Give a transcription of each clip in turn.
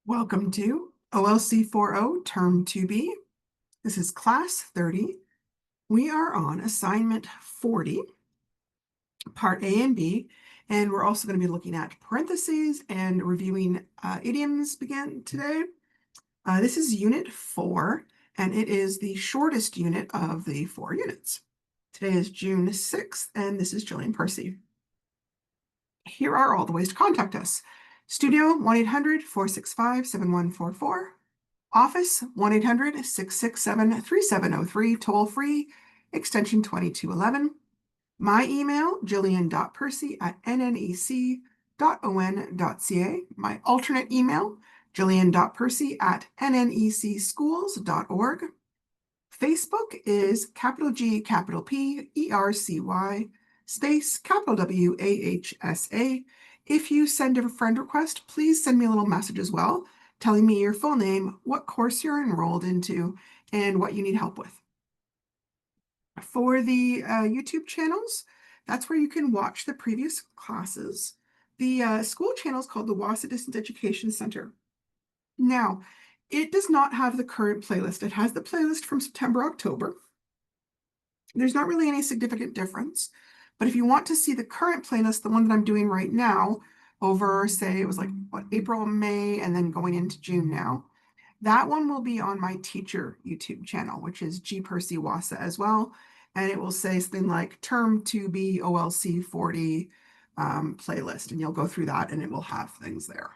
Welcome to OLC 40 Term 2B. This is Class 30. We are on Assignment 40, Part A and B, and we're also going to be looking at parentheses and reviewing idioms again today. This is Unit 4, and it is the shortest unit of the 4 units. Today is June 6th, and this is Jillian Percy. Here are all the ways to contact us. Studio 1-800-465-7144. Office 1-800-667-3703, toll free, extension 2211. My email, jillian.percy@nnec.on.ca. My alternate email, jillian.percy@nnecschools.org. Facebook is capital G, capital P, ERCY, space, capital W, AHSA. If you send a friend request, please send me a little message as well, telling me your full name, what course you're enrolled into, and what you need help with. For the YouTube channels, that's where you can watch the previous classes. The school channel is called the Wausau Distance Education Center. Now, it does not have the current playlist. It has the playlist from September, October. There's not really any significant difference. But if you want to see the current playlist, the one that I'm doing right now, over, say, it was like, April, May, and then going into June now, that one will be on my teacher YouTube channel, which is G. Percy Wausau as well. And it will say something like Term 2B OLC 40 playlist. And you'll go through that and it will have things there.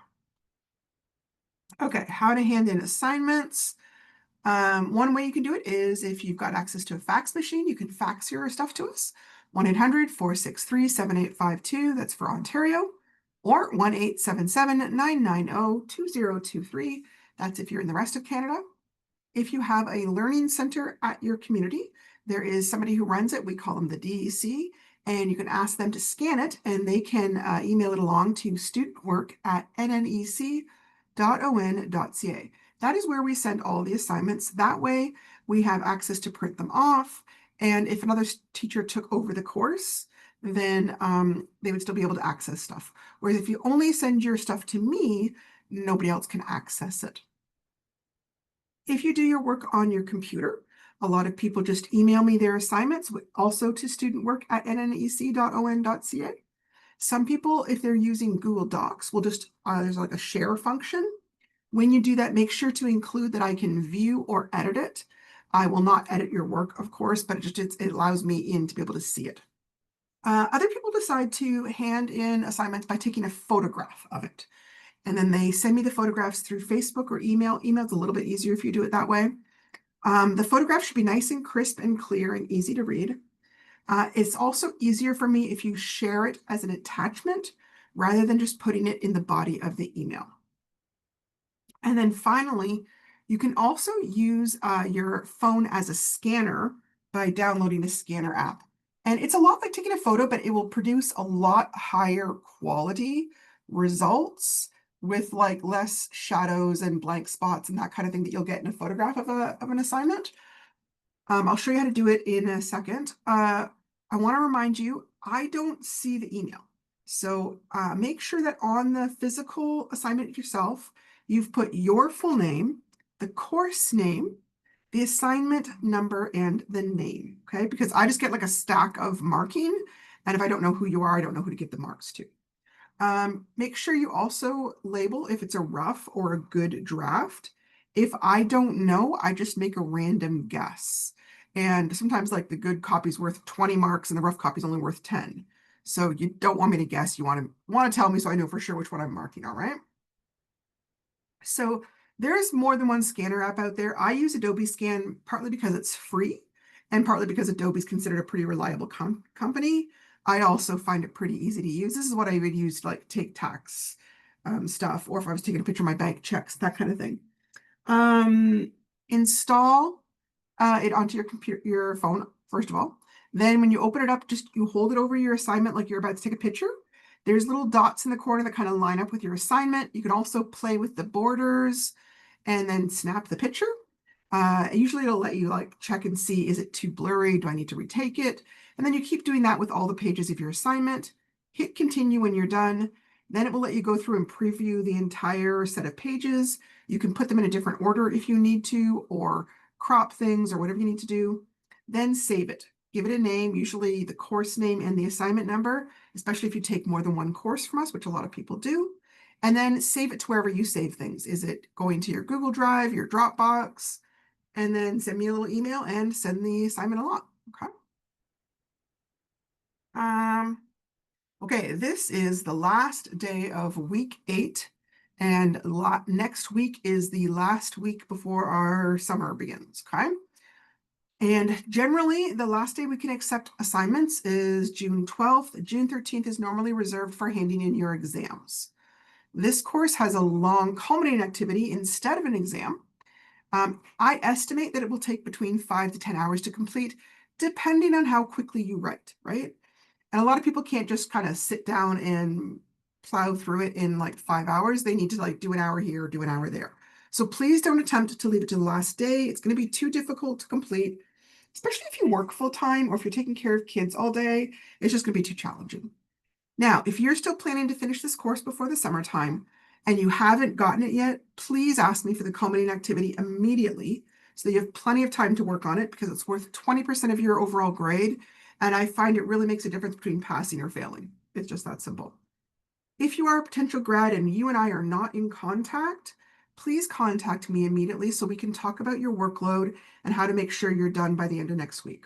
Okay, how to hand in assignments. One way you can do it is if you've got access to a fax machine, you can fax your stuff to us. 1-800-463-7852, that's for Ontario, or 1-877-990-2023, that's if you're in the rest of Canada. If you have a learning center at your community, there is somebody who runs it. We call them the DEC, and you can ask them to scan it, and they can email it along to studentwork@nnec.on.ca. That is where we send all the assignments. That way, we have access to print them off, and if another teacher took over the course, then they would still be able to access stuff. Whereas if you only send your stuff to me, nobody else can access it. If you do your work on your computer, a lot of people just email me their assignments, also to studentwork@nnec.on.ca. Some people, if they're using Google Docs, will just, there's like a share function. When you do that, make sure to include that I can view or edit it. I will not edit your work, of course, but it allows me in to be able to see it. Other people decide to hand in assignments by taking a photograph of it. And then they send me the photographs through Facebook or email. Email's a little bit easier if you do it that way. The photograph should be nice and crisp and clear and easy to read. It's also easier for me if you share it as an attachment rather than just putting it in the body of the email. And then finally, you can also use your phone as a scanner by downloading the scanner app. And it's a lot like taking a photo, but it will produce a lot higher quality results with like less shadows and blank spots and that kind of thing that you'll get in a photograph of an assignment. I'll show you how to do it in a second. I want to remind you, I don't see the email. So make sure that on the physical assignment yourself, you've put your full name, the course name, the assignment number, and the name, okay? Because I just get like a stack of marking, and if I don't know who you are, I don't know who to give the marks to. Make sure you also label if it's a rough or a good draft. If I don't know, I just make a random guess. And sometimes like the good copy's worth 20 marks and the rough copy's only worth 10. So you don't want me to guess. You want to tell me so I know for sure which one I'm marking, all right? So there's more than one scanner app out there. I use Adobe Scan partly because it's free and partly because Adobe's considered a pretty reliable company. I also find it pretty easy to use. This is what I would use to like take tax stuff, or if I was taking a picture of my bank checks, that kind of thing. Install it onto your computer, your phone, first of all. Then when you open it up, you hold it over your assignment like you're about to take a picture. There's little dots in the corner that kind of line up with your assignment. You can also play with the borders and then snap the picture. Usually it'll let you like check and see, is it too blurry? Do I need to retake it? And then you keep doing that with all the pages of your assignment. Hit continue when you're done. Then it will let you go through and preview the entire set of pages. You can put them in a different order if you need to, or crop things or whatever you need to do. Then save it. Give it a name, usually the course name and the assignment number, especially if you take more than one course from us, which a lot of people do. And then save it to wherever you save things. Is it going to your Google Drive, your Dropbox? And then send me a little email and send the assignment along. Okay. Okay, this is the last day of week 8, and next week is the last week before our summer begins. Okay. And generally, the last day we can accept assignments is June 12th. June 13th is normally reserved for handing in your exams. This course has a long culminating activity instead of an exam. I estimate that it will take between 5 to 10 hours to complete, depending on how quickly you write, right? And a lot of people can't just kind of sit down and plow through it in like 5 hours. They need to like do an hour here, do an hour there. So please don't attempt to leave it to the last day. It's going to be too difficult to complete, especially if you work full time or if you're taking care of kids all day. It's just going to be too challenging. Now, if you're still planning to finish this course before the summertime and you haven't gotten it yet, please ask me for the culminating activity immediately so that you have plenty of time to work on it, because it's worth 20% of your overall grade. And I find it really makes a difference between passing or failing. It's just that simple. If you are a potential grad and you and I are not in contact, please contact me immediately so we can talk about your workload and how to make sure you're done by the end of next week.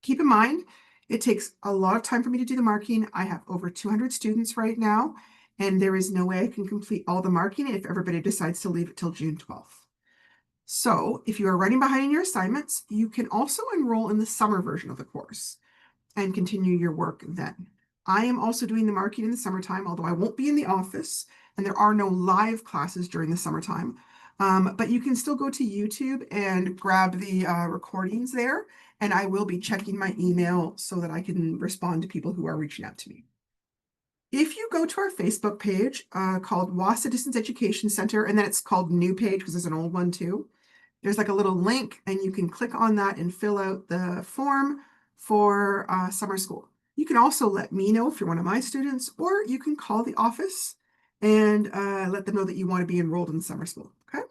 Keep in mind, it takes a lot of time for me to do the marking. I have over 200 students right now, and there is no way I can complete all the marking if everybody decides to leave it till June 12th. So if you are running behind in your assignments, you can also enroll in the summer version of the course and continue your work then. I am also doing the marking in the summertime, although I won't be in the office, and there are no live classes during the summertime. But you can still go to YouTube and grab the recordings there, and I will be checking my email so that I can respond to people who are reaching out to me. If you go to our Facebook page called WASA Distance Education Center, and then it's called New Page because there's an old one too, there's like a little link, and you can click on that and fill out the form for summer school. You can also let me know if you're one of my students, or you can call the office and let them know that you want to be enrolled in summer school. Okay.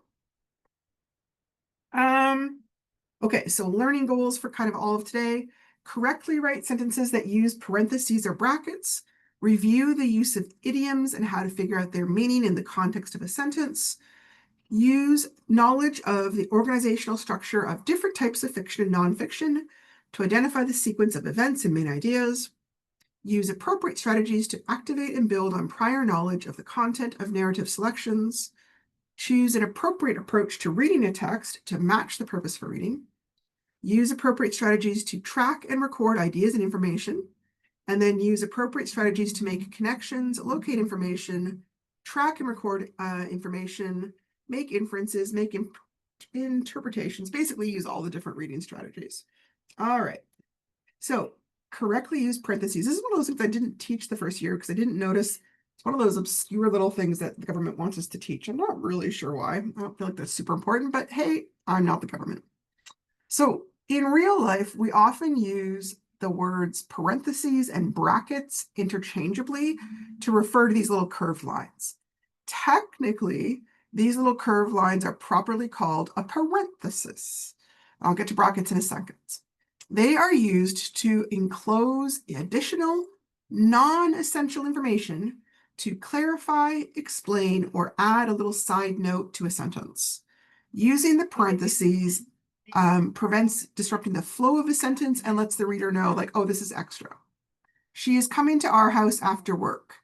Okay, so learning goals for kind of all of today. Correctly write sentences that use parentheses or brackets. Review the use of idioms and how to figure out their meaning in the context of a sentence. Use knowledge of the organizational structure of different types of fiction and nonfiction to identify the sequence of events and main ideas. Use appropriate strategies to activate and build on prior knowledge of the content of narrative selections. Choose an appropriate approach to reading a text to match the purpose for reading. Use appropriate strategies to track and record ideas and information. And then use appropriate strategies to make connections, locate information, track and record information, make inferences, make interpretations, basically use all the different reading strategies. All right. So correctly use parentheses. This is one of those things I didn't teach the first year because I didn't notice. It's one of those obscure little things that the government wants us to teach. I'm not really sure why. I don't feel like that's super important, but hey, I'm not the government. So in real life, we often use the words parentheses and brackets interchangeably to refer to these little curved lines. Technically, these little curved lines are properly called a parenthesis. I'll get to brackets in a second. They are used to enclose additional non-essential information to clarify, explain, or add a little side note to a sentence. Using the parentheses prevents disrupting the flow of a sentence and lets the reader know, like, oh, this is extra. She is coming to our house after work,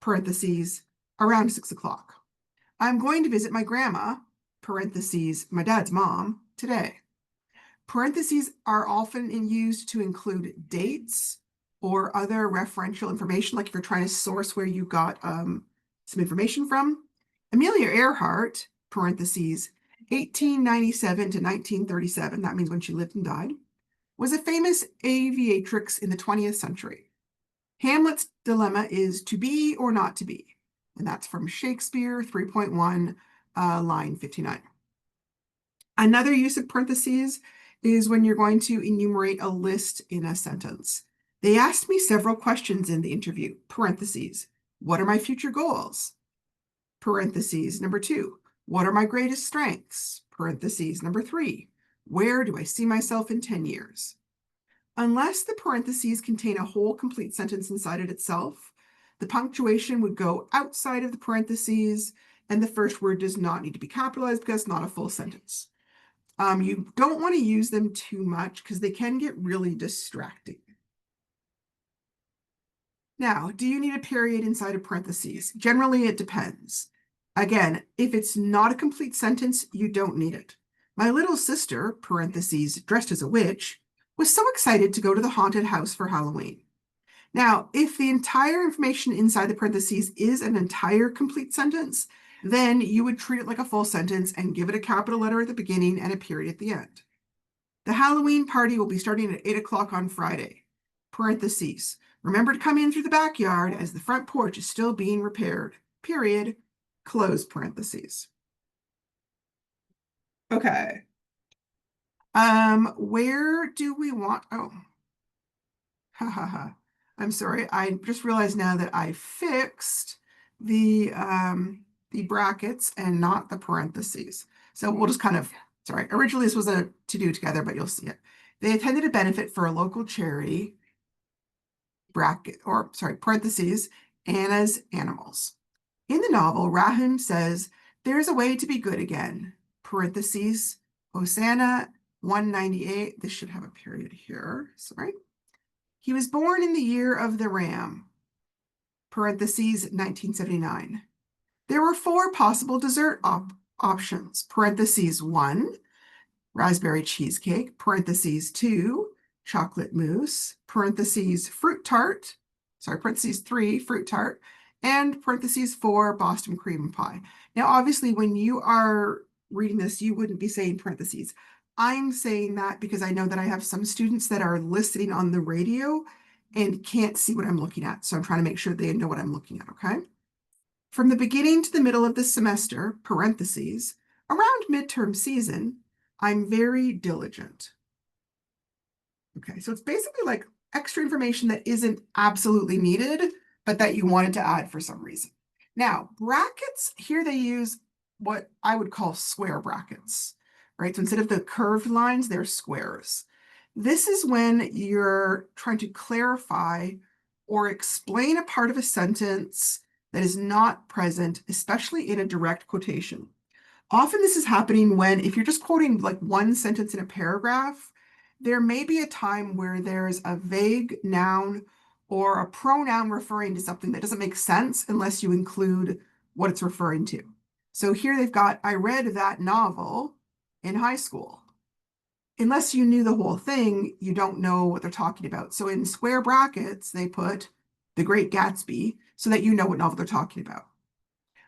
parentheses, around 6 o'clock. I'm going to visit my grandma, parentheses, my dad's mom, today. Parentheses are often used to include dates or other referential information, like if you're trying to source where you got some information from. Amelia Earhart, parentheses, 1897 to 1937, that means when she lived and died, was a famous aviatrix in the 20th century. Hamlet's dilemma is to be or not to be, and that's from Shakespeare 3.1, line 59. Another use of parentheses is when you're going to enumerate a list in a sentence. They asked me several questions in the interview, parentheses, what are my future goals? Parentheses, number 2, what are my greatest strengths? Parentheses, number 3, where do I see myself in 10 years? Unless the parentheses contain a whole complete sentence inside it itself, the punctuation would go outside of the parentheses, and the first word does not need to be capitalized because it's not a full sentence. You don't want to use them too much because they can get really distracting. Now, do you need a period inside of parentheses? Generally, it depends. Again, if it's not a complete sentence, you don't need it. My little sister, parentheses, dressed as a witch, was so excited to go to the haunted house for Halloween. Now, if the entire information inside the parentheses is an entire complete sentence, then you would treat it like a full sentence and give it a capital letter at the beginning and a period at the end. The Halloween party will be starting at 8 o'clock on Friday. Parentheses. Remember to come in through the backyard as the front porch is still being repaired. Period. Close parentheses. Okay. Where do we want, oh, ha ha ha. I'm sorry. I just realized now that I fixed the brackets and not the parentheses. So we'll just kind of, sorry, originally this was a to do together, but you'll see it. They attended a benefit for a local charity, bracket, or sorry, parentheses, Anna's Animals. In the novel, Rahun says, there's a way to be good again, parentheses, Hosanna 198. This should have a period here, sorry. He was born in the year of the Ram, parentheses, 1979. There were 4 possible dessert options, parentheses 1, raspberry cheesecake, parentheses 2, chocolate mousse, parentheses fruit tart, sorry, parentheses 3, fruit tart, and parentheses 4, Boston cream pie. Now, obviously, when you are reading this, you wouldn't be saying parentheses. I'm saying that because I know that I have some students that are listening on the radio and can't see what I'm looking at. So I'm trying to make sure they know what I'm looking at, okay? From the beginning to the middle of the semester, parentheses, around midterm season, I'm very diligent. Okay, so it's basically like extra information that isn't absolutely needed, but that you wanted to add for some reason. Now, brackets, here they use what I would call square brackets, right? So instead of the curved lines, they're squares. This is when you're trying to clarify or explain a part of a sentence that is not present, especially in a direct quotation. Often this is happening when, if you're just quoting like one sentence in a paragraph, there may be a time where there's a vague noun or a pronoun referring to something that doesn't make sense unless you include what it's referring to. So here they've got, I read that novel in high school. Unless you knew the whole thing, you don't know what they're talking about. So in square brackets, they put The Great Gatsby so that you know what novel they're talking about.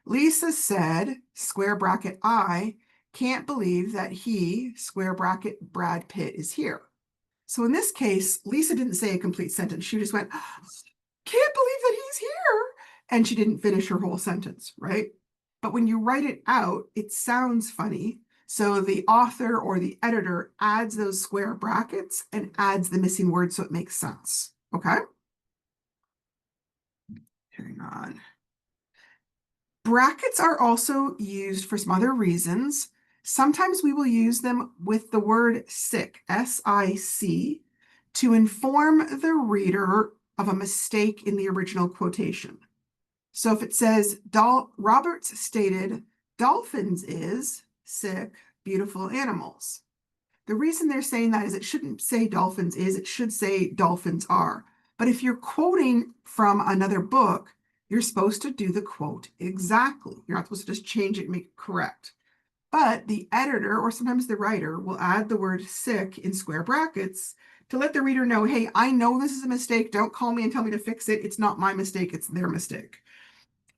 Lisa said, square bracket I, can't believe that he, square bracket Brad Pitt, is here. So in this case, Lisa didn't say a complete sentence. She just went, can't believe that he's here. And she didn't finish her whole sentence, right? But when you write it out, it sounds funny. So the author or the editor adds those square brackets and adds the missing word so it makes sense, okay? Hang on. Brackets are also used for some other reasons. Sometimes we will use them with the word sic, S-I-C, to inform the reader of a mistake in the original quotation. So if it says, Roberts stated, dolphins is, sic, beautiful animals. The reason they're saying that is it shouldn't say dolphins is, it should say dolphins are. But if you're quoting from another book, you're supposed to do the quote exactly. You're not supposed to just change it and make it correct. But the editor, or sometimes the writer, will add the word sic in square brackets to let the reader know, hey, I know this is a mistake. Don't call me and tell me to fix it. It's not my mistake. It's their mistake.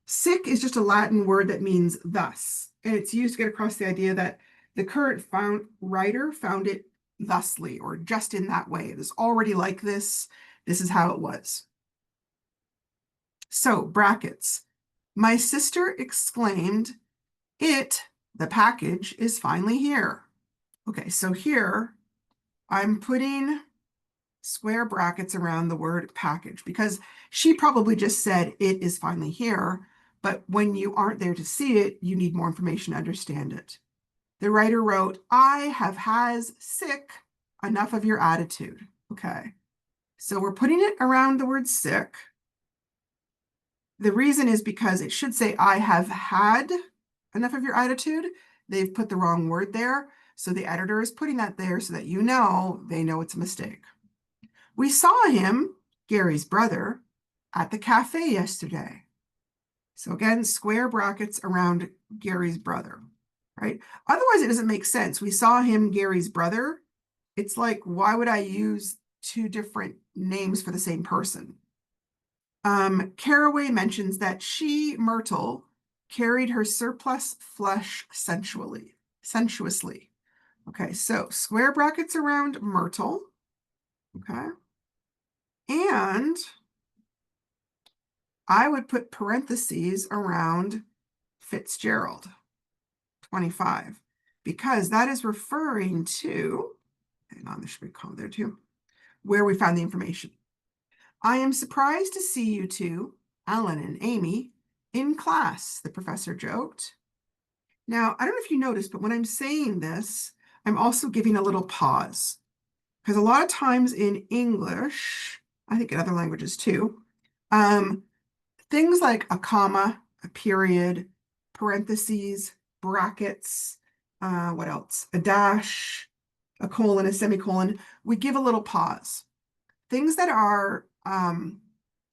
Sic is just a Latin word that means thus. And it's used to get across the idea that the current writer found it thusly, or just in that way. It was already like this. This is how it was. So, brackets. My sister exclaimed, the package is finally here. Okay, so here I'm putting square brackets around the word package, because she probably just said it is finally here, but when you aren't there to see it, you need more information to understand it. The writer wrote, I have has sick, enough of your attitude. Okay, so we're putting it around the word sick. The reason is because it should say, I have had enough of your attitude. They've put the wrong word there. So the editor is putting that there so that you know they know it's a mistake. We saw him, Gary's brother, at the cafe yesterday. So again, square brackets around Gary's brother, right? Otherwise, it doesn't make sense. We saw him, Gary's brother. It's like, why would I use two different names for the same person? Caraway mentions that she, Myrtle, carried her surplus flesh sensuously. Okay, so square brackets around Myrtle. Okay. And I would put parentheses around Fitzgerald, 25, because that is referring to, hang on, there should be a comma there too, where we found the information. I am surprised to see you two, Alan and Amy, in class, the professor joked. Now, I don't know if you noticed, but when I'm saying this, I'm also giving a little pause. Because a lot of times in English, I think in other languages too, things like a comma, a period, parentheses, brackets, what else? A dash, a colon, a semicolon, we give a little pause. Things that are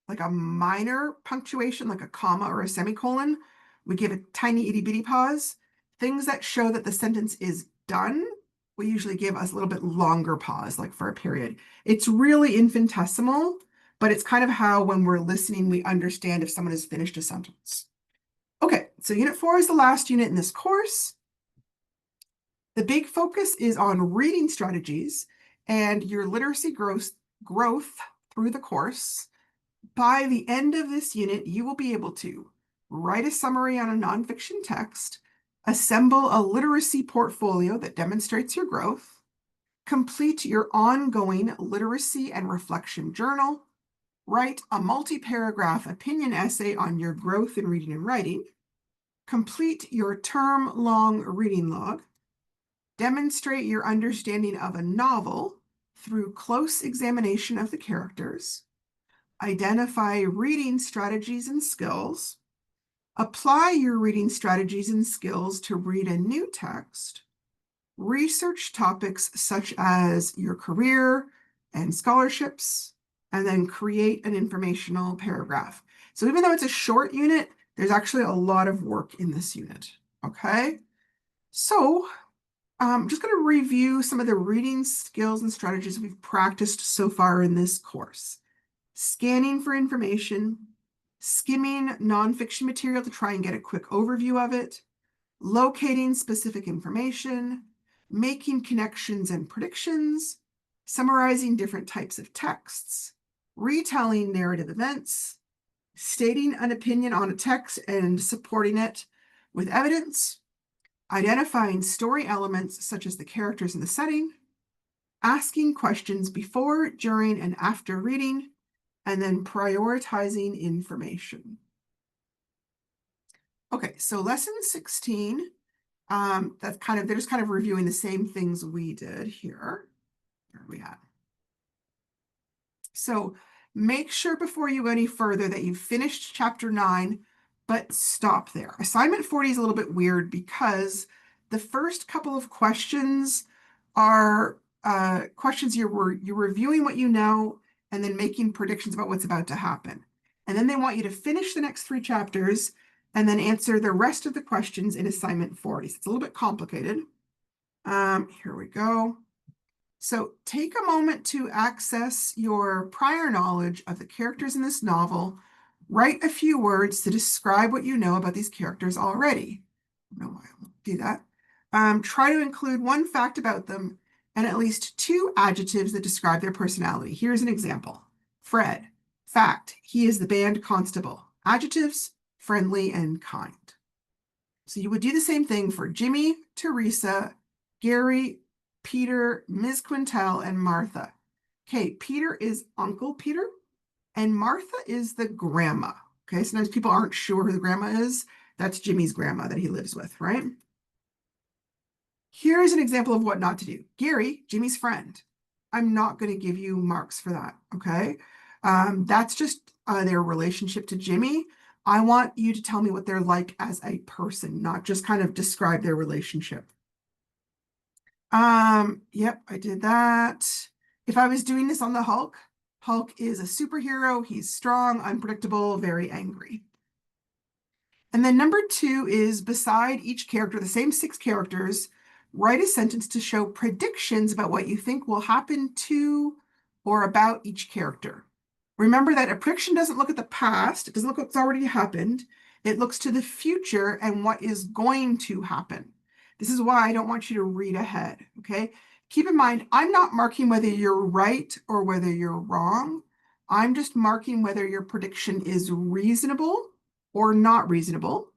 like a minor punctuation, like a comma or a semicolon, we give a tiny itty bitty pause. Things that show that the sentence is done, we usually give us a little bit longer pause, like for a period. It's really infinitesimal, but it's kind of how when we're listening, we understand if someone has finished a sentence. Okay, so Unit 4 is the last unit in this course. The big focus is on reading strategies and your literacy growth through the course. By the end of this unit, you will be able to write a summary on a nonfiction text, assemble a literacy portfolio that demonstrates your growth, complete your ongoing literacy and reflection journal, write a multi-paragraph opinion essay on your growth in reading and writing, complete your term-long reading log, demonstrate your understanding of a novel through close examination of the characters, identify reading strategies and skills, apply your reading strategies and skills to read a new text, research topics such as your career and scholarships, and then create an informational paragraph. So even though it's a short unit, there's actually a lot of work in this unit, okay? So I'm just going to review some of the reading skills and strategies we've practiced so far in this course. Scanning for information, skimming nonfiction material to try and get a quick overview of it, locating specific information, making connections and predictions, summarizing different types of texts, retelling narrative events, stating an opinion on a text and supporting it with evidence, identifying story elements such as the characters and the setting, asking questions before, during, and after reading, and then prioritizing information. Okay, so lesson 16, they're just kind of reviewing the same things we did here. Where are we at? So make sure before you go any further that you've finished chapter 9, but stop there. Assignment 40 is a little bit weird because the first couple of questions are questions you're reviewing what you know and then making predictions about what's about to happen. And then they want you to finish the next 3 chapters and then answer the rest of the questions in assignment 40. So it's a little bit complicated. Here we go. So take a moment to access your prior knowledge of the characters in this novel. Write a few words to describe what you know about these characters already. I don't know why I won't do that. Try to include one fact about them and at least 2 adjectives that describe their personality. Here's an example. Fred. Fact, he is the band constable. Adjectives, friendly and kind. So you would do the same thing for Jimmy, Teresa, Gary, Peter, Ms. Quintel, and Martha. Okay, Peter is Uncle Peter, and Martha is the grandma. Okay, sometimes people aren't sure who the grandma is. That's Jimmy's grandma that he lives with, right? Here's an example of what not to do. Gary, Jimmy's friend. I'm not going to give you marks for that, okay? That's just their relationship to Jimmy. I want you to tell me what they're like as a person, not just kind of describe their relationship. Yep, I did that. If I was doing this on the Hulk, Hulk is a superhero. He's strong, unpredictable, very angry. And then number 2 is beside each character, the same 6 characters, write a sentence to show predictions about what you think will happen to or about each character. Remember that a prediction doesn't look at the past, it doesn't look at what's already happened, it looks to the future and what is going to happen. This is why I don't want you to read ahead, okay? Keep in mind, I'm not marking whether you're right or whether you're wrong. I'm just marking whether your prediction is reasonable or not reasonable.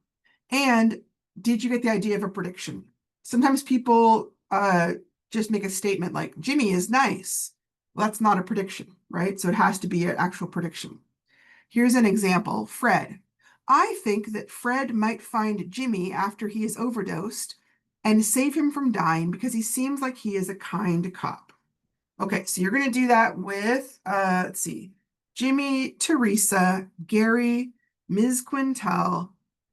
And did you get the idea of a prediction? Sometimes people just make a statement like, Jimmy is nice. Well, that's not a prediction, right? So it has to be an actual prediction. Here's an example. Fred. I think that Fred might find Jimmy after he is overdosed and save him from dying because he seems like he is a kind cop. Okay, so you're going to do that with, let's see, Jimmy, Teresa, Gary, Ms. Quintel,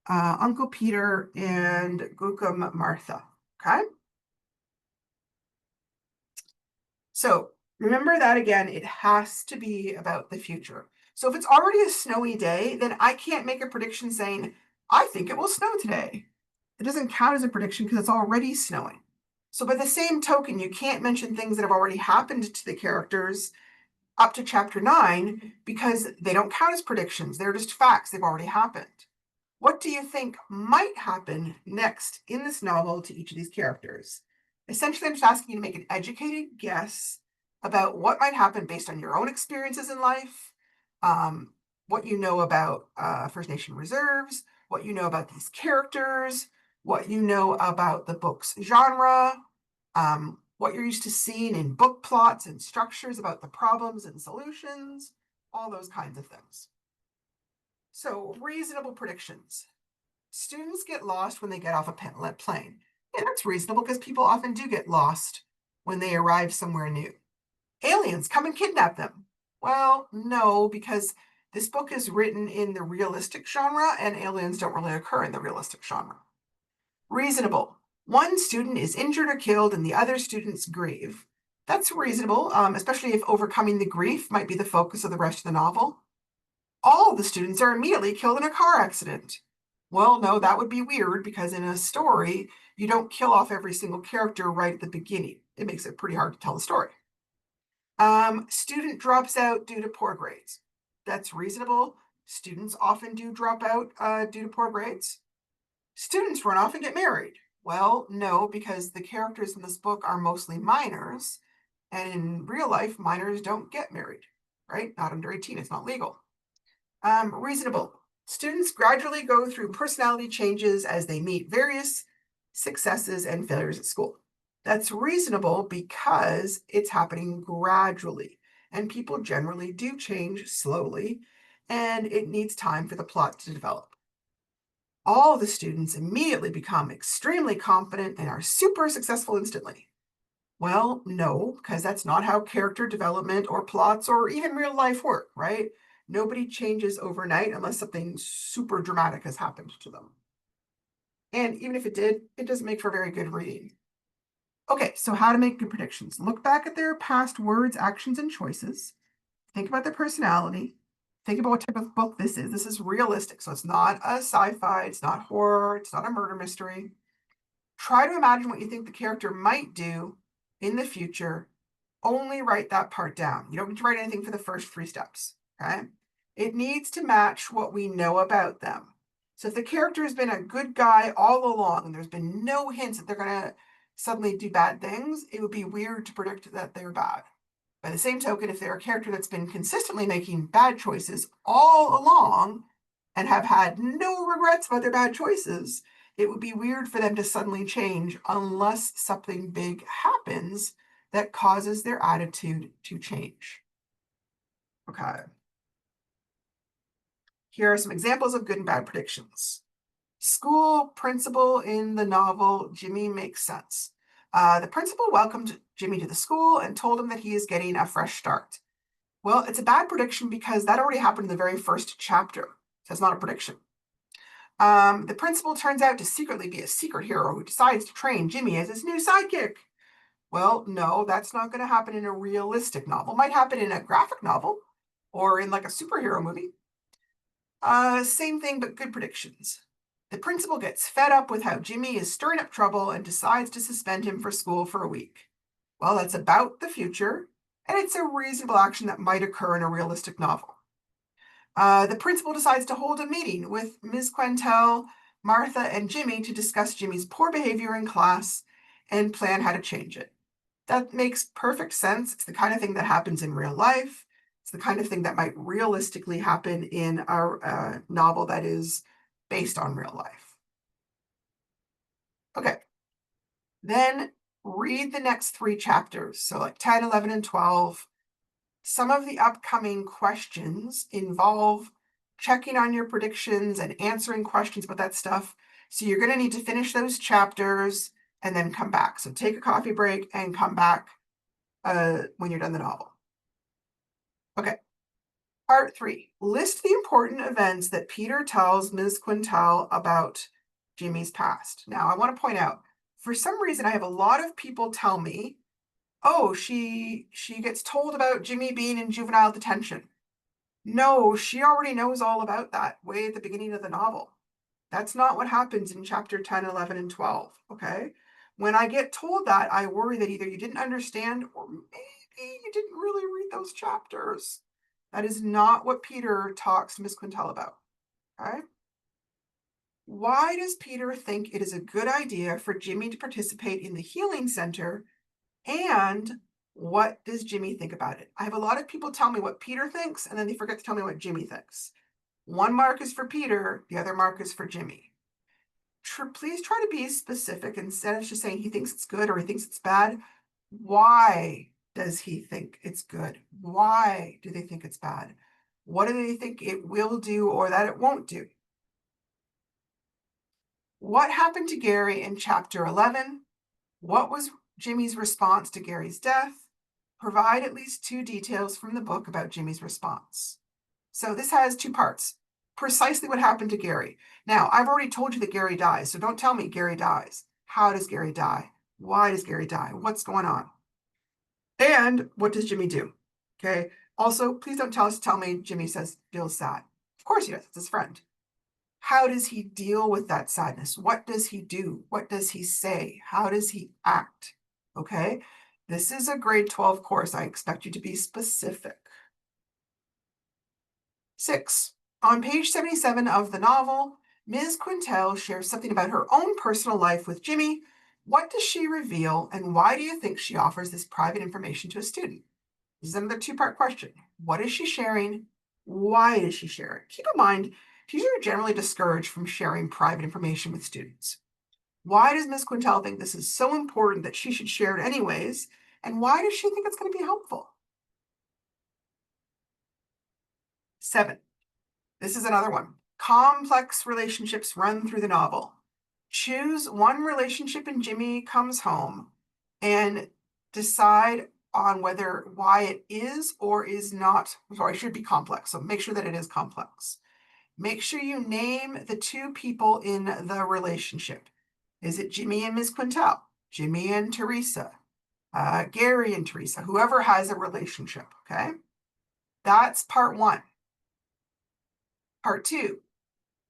Uncle Peter, and Gookum Martha. Okay? So remember that again, it has to be about the future. So if it's already a snowy day, then I can't make a prediction saying, I think it will snow today. It doesn't count as a prediction because it's already snowing. So by the same token, you can't mention things that have already happened to the characters up to chapter 9 because they don't count as predictions. They're just facts. They've already happened. What do you think might happen next in this novel to each of these characters? Essentially, I'm just asking you to make an educated guess about what might happen based on your own experiences in life, what you know about First Nation reserves, what you know about these characters, what you know about the book's genre, what you're used to seeing in book plots and structures about the problems and solutions, all those kinds of things. So, reasonable predictions. Students get lost when they get off a plane. Yeah, that's reasonable because people often do get lost when they arrive somewhere new. Aliens come and kidnap them. Well, no, because this book is written in the realistic genre and aliens don't really occur in the realistic genre. Reasonable. One student is injured or killed and the other students grieve. That's reasonable, especially if overcoming the grief might be the focus of the rest of the novel. All the students are immediately killed in a car accident. Well, no, that would be weird because in a story, you don't kill off every single character right at the beginning. It makes it pretty hard to tell the story. Student drops out due to poor grades. That's reasonable. Students often do drop out due to poor grades. Students run off and get married. Well, no, because the characters in this book are mostly minors, and in real life, minors don't get married, right? Not under 18, it's not legal. Reasonable. Students gradually go through personality changes as they meet various successes and failures at school. That's reasonable because it's happening gradually, and people generally do change slowly, and it needs time for the plot to develop. All the students immediately become extremely confident and are super successful instantly. Well, no, because that's not how character development or plots or even real life work, right? Nobody changes overnight unless something super dramatic has happened to them. And even if it did, it doesn't make for very good reading. Okay, so how to make good predictions. Look back at their past words, actions, and choices. Think about their personality. Think about what type of book this is. This is realistic, so it's not a sci-fi, it's not horror, it's not a murder mystery. Try to imagine what you think the character might do in the future. Only write that part down. You don't need to write anything for the first 3 steps, okay? It needs to match what we know about them. So if the character has been a good guy all along and there's been no hints that they're going to suddenly do bad things, it would be weird to predict that they're bad. By the same token, if they're a character that's been consistently making bad choices all along and have had no regrets about their bad choices, it would be weird for them to suddenly change unless something big happens that causes their attitude to change. Okay. Here are some examples of good and bad predictions. School principal in the novel Jimmy Makes Sense. The principal welcomed Jimmy to the school and told him that he is getting a fresh start. Well, it's a bad prediction because that already happened in the very first chapter. So it's not a prediction. The principal turns out to secretly be a secret hero who decides to train Jimmy as his new sidekick. Well, no, that's not going to happen in a realistic novel. It might happen in a graphic novel or in like a superhero movie. Same thing, but good predictions. The principal gets fed up with how Jimmy is stirring up trouble and decides to suspend him for school for a week. Well, that's about the future, and it's a reasonable action that might occur in a realistic novel. The principal decides to hold a meeting with Ms. Quentel, Martha, and Jimmy to discuss Jimmy's poor behavior in class and plan how to change it. That makes perfect sense. It's the kind of thing that happens in real life. It's the kind of thing that might realistically happen in a novel that is based on real life. Okay. Then read the next 3 chapters. So like 10, 11, and 12. Some of the upcoming questions involve checking on your predictions and answering questions about that stuff. So you're going to need to finish those chapters and then come back. So take a coffee break and come back when you're done the novel. Okay. Part 3. List the important events that Peter tells Ms. Quintal about Jimmy's past. Now, I want to point out, for some reason, I have a lot of people tell me, oh, she gets told about Jimmy being in juvenile detention. No, she already knows all about that way at the beginning of the novel. That's not what happens in chapter 10, 11, and 12, okay? When I get told that, I worry that either you didn't understand or maybe you didn't really read those chapters. That is not what Peter talks to Miss Quintel about, okay? Why does Peter think it is a good idea for Jimmy to participate in the healing center, and what does Jimmy think about it? I have a lot of people tell me what Peter thinks, and then they forget to tell me what Jimmy thinks. 1 mark is for Peter, the other mark is for Jimmy. Please try to be specific instead of just saying he thinks it's good or he thinks it's bad. Why does he think it's good? Why do they think it's bad? What do they think it will do or that it won't do? What happened to Gary in chapter 11? What was Jimmy's response to Gary's death? Provide at least 2 details from the book about Jimmy's response. So this has 2 parts. Precisely what happened to Gary. Now, I've already told you that Gary dies, so don't tell me Gary dies. How does Gary die? Why does Gary die? What's going on? And what does Jimmy do? Okay. Also, please don't tell me Jimmy feels sad. Of course he does. It's his friend. How does he deal with that sadness? What does he do? What does he say? How does he act? Okay. This is a grade 12 course. I expect you to be specific. 6. On page 77 of the novel, Ms. Quintel shares something about her own personal life with Jimmy. What does she reveal, and why do you think she offers this private information to a student? This is another 2-part question. What is she sharing? Why does she share it? Keep in mind, teachers are generally discouraged from sharing private information with students. Why does Ms. Quintel think this is so important that she should share it anyways? And why does she think it's going to be helpful? 7. This is another one. Complex relationships run through the novel. Choose one relationship in Jimmy Comes Home and decide on why it is or is not, sorry, it should be complex. So make sure that it is complex. Make sure you name the 2 people in the relationship. Is it Jimmy and Ms. Quintel? Jimmy and Teresa? Gary and Teresa? Whoever has a relationship, okay? That's part 1. Part 2,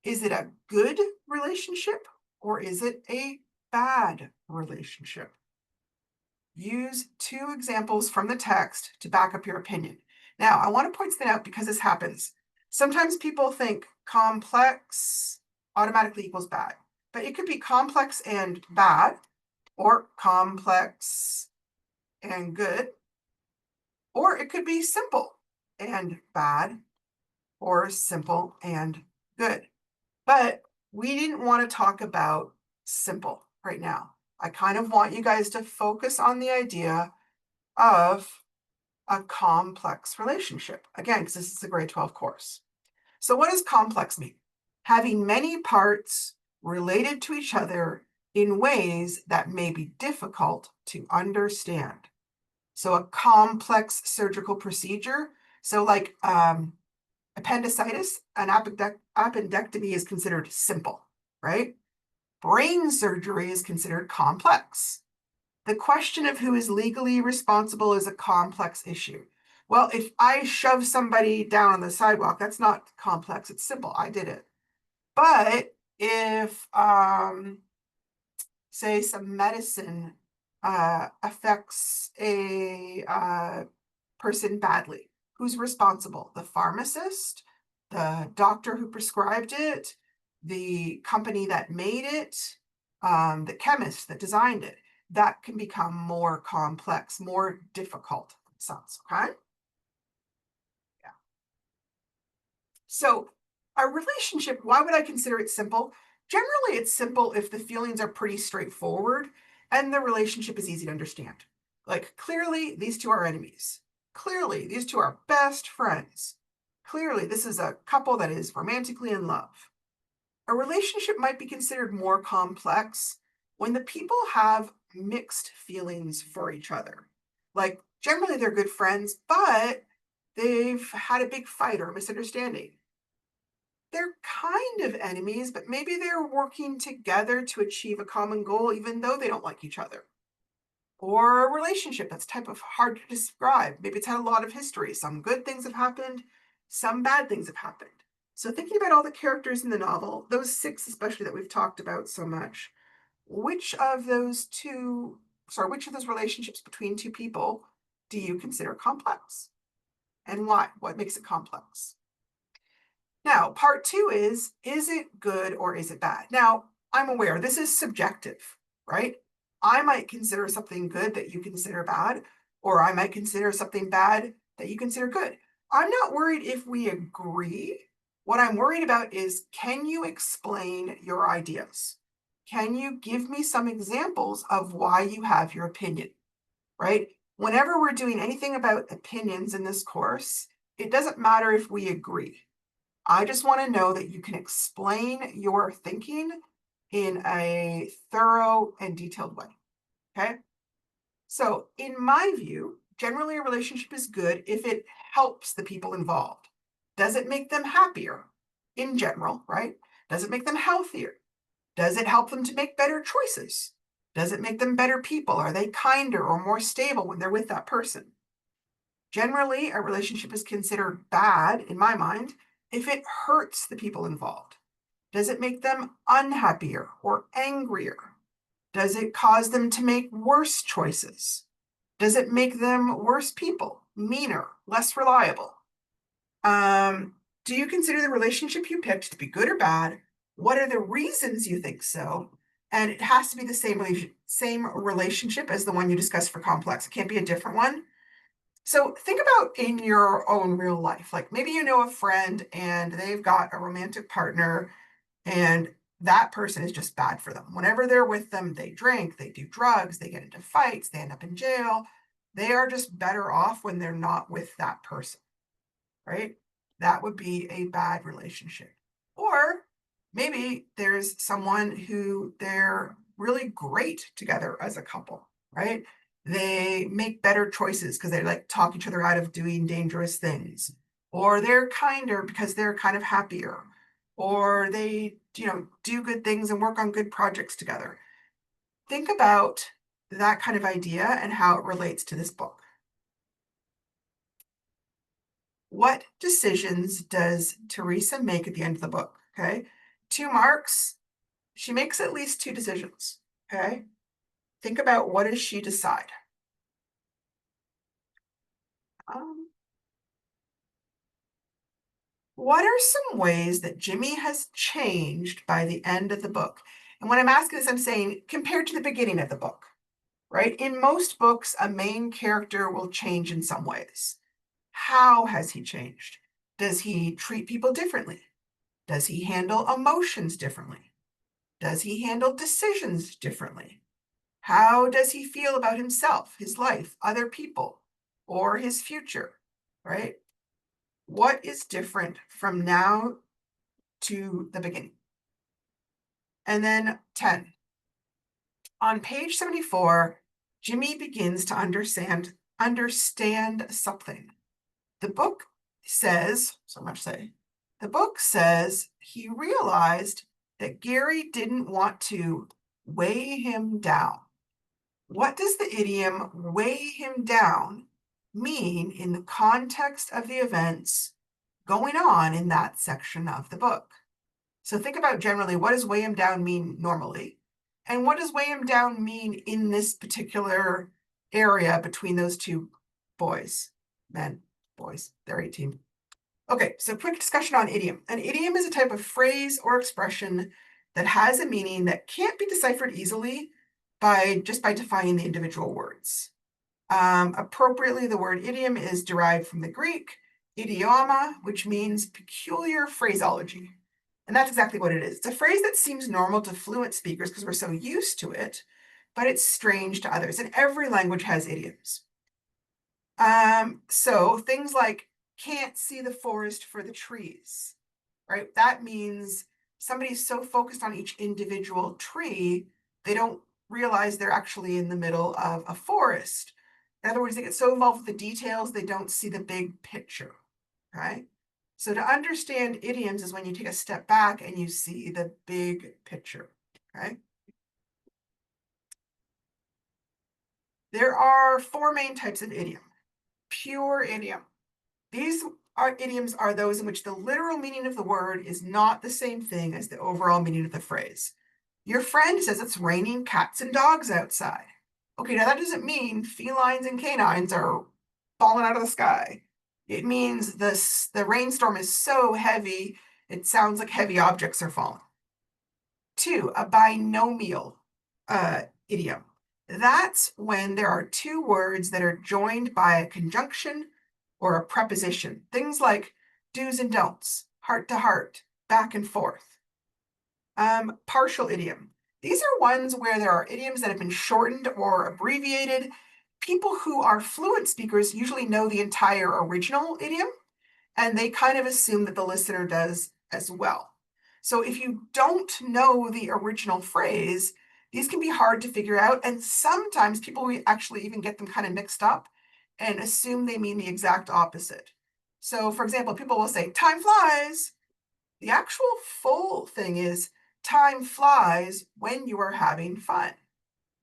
is it a good relationship or is it a bad relationship? Use 2 examples from the text to back up your opinion. Now, I want to point that out because this happens. Sometimes people think complex automatically equals bad, but it could be complex and bad, or complex and good, or it could be simple and bad, or simple and good. But we didn't want to talk about simple right now. I kind of want you guys to focus on the idea of a complex relationship. Again, because this is a grade 12 course. So what does complex mean? Having many parts related to each other in ways that may be difficult to understand. So a complex surgical procedure. So like appendicitis, an appendectomy is considered simple, right? Brain surgery is considered complex. The question of who is legally responsible is a complex issue. Well, if I shove somebody down on the sidewalk, that's not complex, it's simple. I did it. But if, say, some medicine affects a person badly, who's responsible? The pharmacist, the doctor who prescribed it, the company that made it, the chemist that designed it. That can become more complex, more difficult in a sense, okay? Yeah. So a relationship, why would I consider it simple? Generally, it's simple if the feelings are pretty straightforward and the relationship is easy to understand. Like, clearly, these two are enemies. Clearly, these two are best friends. Clearly, this is a couple that is romantically in love. A relationship might be considered more complex when the people have mixed feelings for each other. Like, generally, they're good friends, but they've had a big fight or misunderstanding. They're kind of enemies, but maybe they're working together to achieve a common goal, even though they don't like each other. Or a relationship that's type of hard to describe. Maybe it's had a lot of history. Some good things have happened, some bad things have happened. So thinking about all the characters in the novel, those 6 especially that we've talked about so much, which of those relationships between two people do you consider complex? And why? What makes it complex? Now, part 2 is it good or is it bad? Now, I'm aware this is subjective, right? I might consider something good that you consider bad, or I might consider something bad that you consider good. I'm not worried if we agree. What I'm worried about is, can you explain your ideas? Can you give me some examples of why you have your opinion, right? Whenever we're doing anything about opinions in this course, it doesn't matter if we agree. I just want to know that you can explain your thinking in a thorough and detailed way. Okay. So, in my view, generally a relationship is good if it helps the people involved. Does it make them happier in general, right? Does it make them healthier? Does it help them to make better choices? Does it make them better people? Are they kinder or more stable when they're with that person? Generally, a relationship is considered bad, in my mind, if it hurts the people involved. Does it make them unhappier or angrier? Does it cause them to make worse choices? Does it make them worse people, meaner, less reliable? Do you consider the relationship you picked to be good or bad? What are the reasons you think so? And it has to be the same relationship as the one you discussed for complex. It can't be a different one. So think about in your own real life, like maybe you know a friend and they've got a romantic partner and that person is just bad for them. Whenever they're with them, they drink, they do drugs, they get into fights, they end up in jail. They are just better off when they're not with that person, right? That would be a bad relationship. Or maybe there's someone who they're really great together as a couple, right? They make better choices because they like talk each other out of doing dangerous things, or they're kinder because they're kind of happier, or they, do good things and work on good projects together. Think about that kind of idea and how it relates to this book. What decisions does Teresa make at the end of the book? Okay. 2 marks. She makes at least 2 decisions. Okay. Think about, what does she decide? What are some ways that Jimmy has changed by the end of the book? And when I'm asking this, I'm saying compared to the beginning of the book, right? In most books, a main character will change in some ways. How has he changed? Does he treat people differently? Does he handle emotions differently? Does he handle decisions differently? How does he feel about himself, his life, other people, or his future, right? What is different from now to the beginning? And then 10. On page 74, Jimmy begins to understand something. The book says, so much say, the book says he realized that Gary didn't want to weigh him down. What does the idiom weigh him down mean in the context of the events going on in that section of the book? So think about generally, what does weigh him down mean normally? And what does weigh him down mean in this particular area between those two boys, they're 18. Okay, so quick discussion on idiom. An idiom is a type of phrase or expression that has a meaning that can't be deciphered easily by defining the individual words. Appropriately, the word idiom is derived from the Greek idioma, which means peculiar phraseology. And that's exactly what it is. It's a phrase that seems normal to fluent speakers because we're so used to it, but it's strange to others. And every language has idioms. So things like can't see the forest for the trees, right? That means somebody's so focused on each individual tree, they don't realize they're actually in the middle of a forest. In other words, they get so involved with the details, they don't see the big picture, right? So to understand idioms is when you take a step back and you see the big picture, okay? There are 4 main types of idiom. Pure idiom. These idioms are those in which the literal meaning of the word is not the same thing as the overall meaning of the phrase. Your friend says it's raining cats and dogs outside. Okay, now that doesn't mean felines and canines are falling out of the sky. It means the rainstorm is so heavy, it sounds like heavy objects are falling. 2, a binomial idiom. That's when there are 2 words that are joined by a conjunction or a preposition. Things like do's and don'ts, heart to heart, back and forth. Partial idiom. These are ones where there are idioms that have been shortened or abbreviated. People who are fluent speakers usually know the entire original idiom, and they kind of assume that the listener does as well. So if you don't know the original phrase, these can be hard to figure out, and sometimes people will actually even get them kind of mixed up and assume they mean the exact opposite. So for example, people will say, time flies. The actual full thing is, time flies when you are having fun.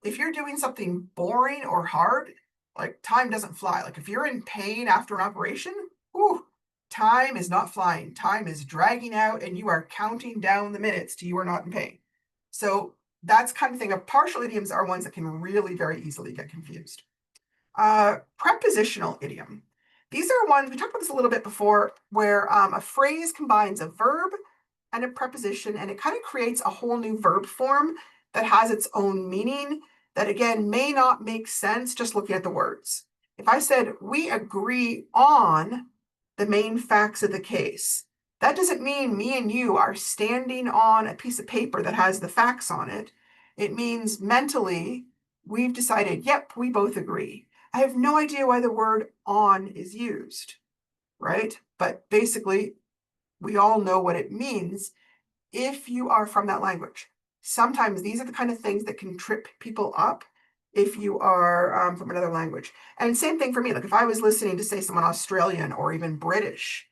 If you're doing something boring or hard, like time doesn't fly. Like if you're in pain after an operation, whew, time is not flying. Time is dragging out and you are counting down the minutes till you are not in pain. So that's kind of thing. Partial idioms are ones that can really very easily get confused. Prepositional idiom. These are ones, we talked about this a little bit before, where a phrase combines a verb and a preposition, and it kind of creates a whole new verb form that has its own meaning that, again, may not make sense just looking at the words. If I said, we agree on the main facts of the case, that doesn't mean me and you are standing on a piece of paper that has the facts on it. It means mentally, we've decided, yep, we both agree. I have no idea why the word on is used, right? But basically, we all know what it means if you are from that language. Sometimes these are the kind of things that can trip people up if you are from another language. And same thing for me. Like if I was listening to, say, someone Australian or even British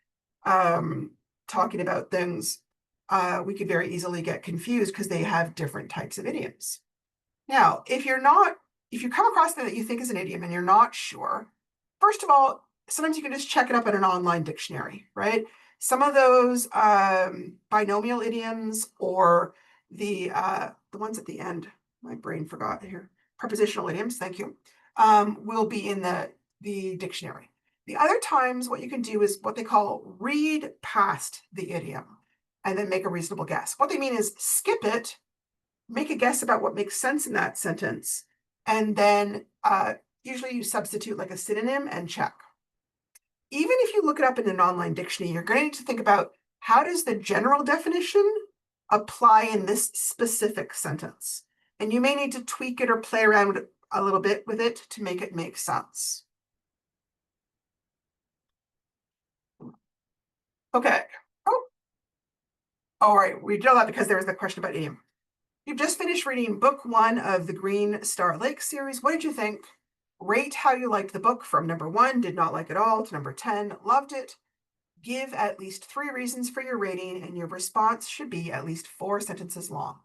talking about things, we could very easily get confused because they have different types of idioms. Now, if you come across something that you think is an idiom and you're not sure, first of all, sometimes you can just check it up in an online dictionary, right? Some of those binomial idioms or the ones at the end, my brain forgot here, prepositional idioms, thank you, will be in the dictionary. The other times, what you can do is what they call read past the idiom and then make a reasonable guess. What they mean is skip it, make a guess about what makes sense in that sentence, and then usually you substitute like a synonym and check. Even if you look it up in an online dictionary, you're going to think about how does the general definition apply in this specific sentence? and you may need to tweak it or play around a little bit with it to make it make sense. Okay. Oh, all right. We did all that because there was the question about idiom. You've just finished reading book 1 of the Green Star Lake series. What did you think? Rate how you liked the book from number 1, did not like it all, to number 10, loved it. Give at least 3 reasons for your rating, and your response should be at least 4 sentences long.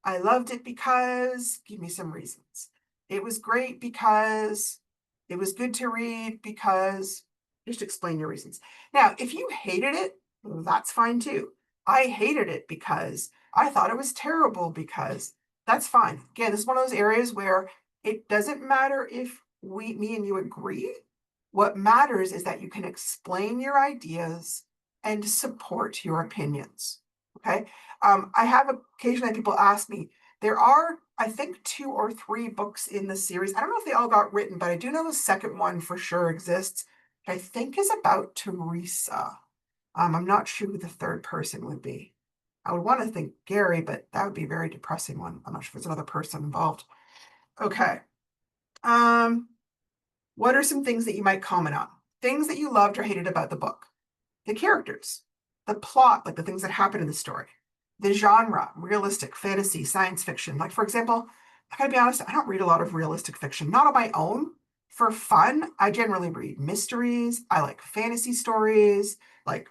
I loved it because, give me some reasons. It was great because, it was good to read because, just explain your reasons. Now, if you hated it, that's fine too. I hated it because, I thought it was terrible because, that's fine. Again, this is one of those areas where it doesn't matter if me and you agree. What matters is that you can explain your ideas and support your opinions. Okay. I have occasionally people ask me, there are, I think, 2 or 3 books in the series. I don't know if they all got written, but I do know the second one for sure exists, which I think is about Teresa. I'm not sure who the third person would be. I would want to think Gary, but that would be a very depressing one. I'm not sure if there's another person involved. Okay. What are some things that you might comment on? Things that you loved or hated about the book? The characters, the plot, like the things that happen in the story, the genre, realistic, fantasy, science fiction. Like, for example, I gotta be honest, I don't read a lot of realistic fiction, not on my own. For fun, I generally read mysteries. I like fantasy stories, like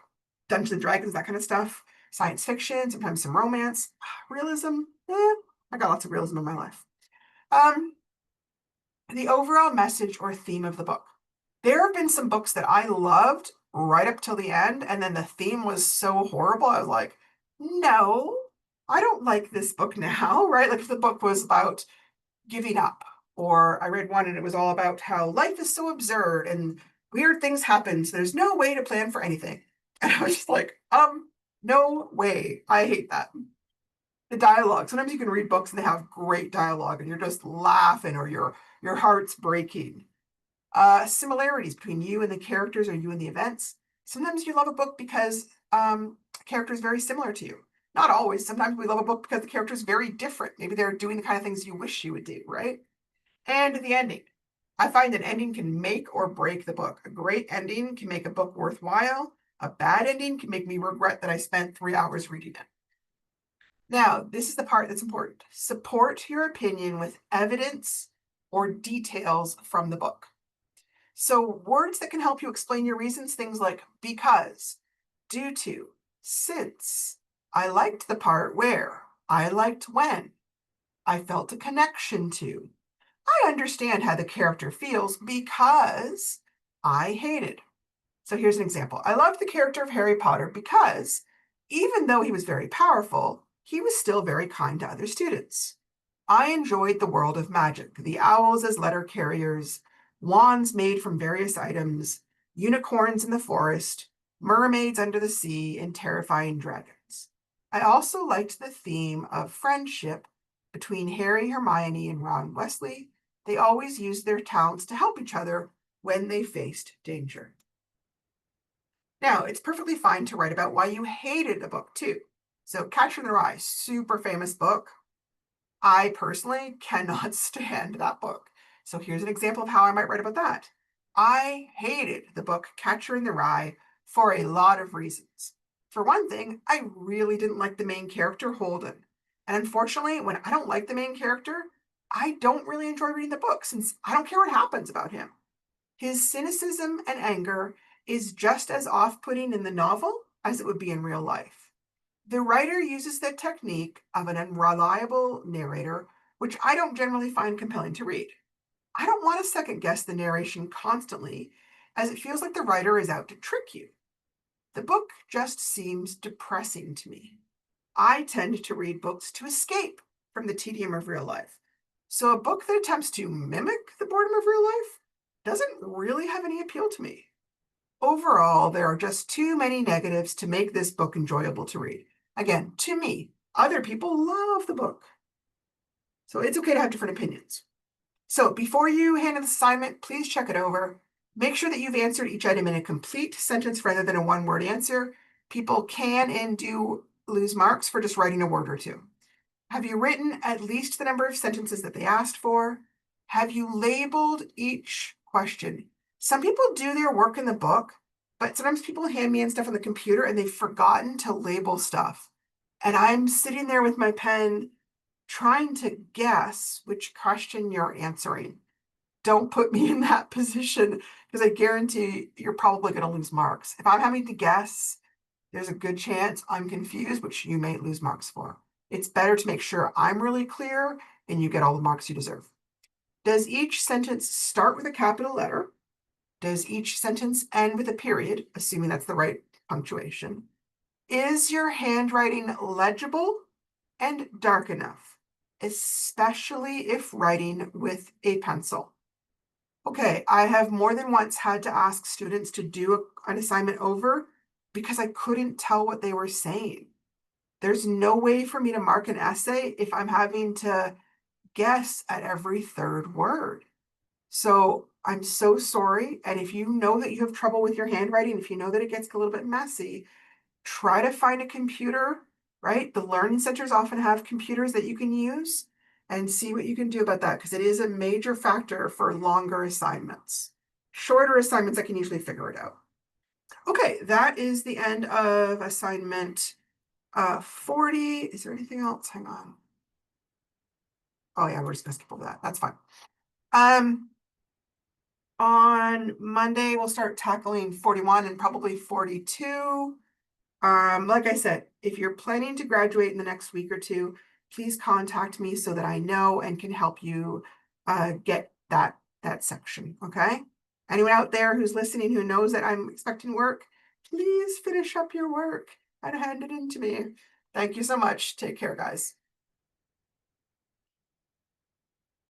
Dungeons and Dragons, that kind of stuff. Science fiction, sometimes some romance. Realism, I got lots of realism in my life. The overall message or theme of the book. There have been some books that I loved right up till the end, and then the theme was so horrible. I was like, no, I don't like this book now, right? Like if the book was about giving up, or I read one and it was all about how life is so absurd and weird things happen, so there's no way to plan for anything. And I was just like, no way. I hate that. The dialogue. Sometimes you can read books and they have great dialogue and you're just laughing or your heart's breaking. Similarities between you and the characters or you and the events. Sometimes you love a book because a character is very similar to you. Not always. Sometimes we love a book because the character is very different. Maybe they're doing the kind of things you wish you would do, right? And the ending. I find that ending can make or break the book. A great ending can make a book worthwhile. A bad ending can make me regret that I spent 3 hours reading it. Now, this is the part that's important. Support your opinion with evidence or details from the book. So words that can help you explain your reasons, things like because, due to, since, I liked the part where, I liked when, I felt a connection to, I understand how the character feels because I hated. So here's an example. I loved the character of Harry Potter because even though he was very powerful, he was still very kind to other students. I enjoyed the world of magic, the owls as letter carriers, wands made from various items, unicorns in the forest, mermaids under the sea, and terrifying dragons. I also liked the theme of friendship between Harry, Hermione, and Ron Weasley. They always used their talents to help each other when they faced danger. Now, it's perfectly fine to write about why you hated a book too. So Catcher in the Rye, super famous book. I personally cannot stand that book. So here's an example of how I might write about that. I hated the book Catcher in the Rye for a lot of reasons. For one thing, I really didn't like the main character, Holden. And unfortunately, when I don't like the main character, I don't really enjoy reading the book since I don't care what happens about him. His cynicism and anger is just as off-putting in the novel as it would be in real life. The writer uses the technique of an unreliable narrator, which I don't generally find compelling to read. I don't want to second guess the narration constantly, as it feels like the writer is out to trick you. The book just seems depressing to me. I tend to read books to escape from the tedium of real life. So a book that attempts to mimic the boredom of real life doesn't really have any appeal to me. Overall, there are just too many negatives to make this book enjoyable to read. Again, to me, other people love the book. So it's okay to have different opinions. So before you hand in the assignment, please check it over. Make sure that you've answered each item in a complete sentence rather than a one-word answer. People can and do lose marks for just writing a word or two. Have you written at least the number of sentences that they asked for? Have you labeled each question? Some people do their work in the book, but sometimes people hand me in stuff on the computer and they've forgotten to label stuff. And I'm sitting there with my pen trying to guess which question you're answering. Don't put me in that position because I guarantee you're probably going to lose marks. If I'm having to guess, there's a good chance I'm confused, which you may lose marks for. It's better to make sure I'm really clear and you get all the marks you deserve. Does each sentence start with a capital letter? Does each sentence end with a period, assuming that's the right punctuation? Is your handwriting legible and dark enough, especially if writing with a pencil? Okay, I have more than once had to ask students to do an assignment over because I couldn't tell what they were saying. There's no way for me to mark an essay if I'm having to guess at every third word. So I'm so sorry. And if you know that you have trouble with your handwriting, if you know that it gets a little bit messy, try to find a computer, right? The learning centers often have computers that you can use and see what you can do about that because it is a major factor for longer assignments. Shorter assignments, I can usually figure it out. Okay, that is the end of assignment 40. Is there anything else? Hang on. Oh yeah, we're just gonna skip over that. That's fine. On Monday, we'll start tackling 41 and probably 42. Like I said, if you're planning to graduate in the next week or two, please contact me so that I know and can help you get that section, okay? Anyone out there who's listening who knows that I'm expecting work, please finish up your work and hand it in to me. Thank you so much. Take care, guys.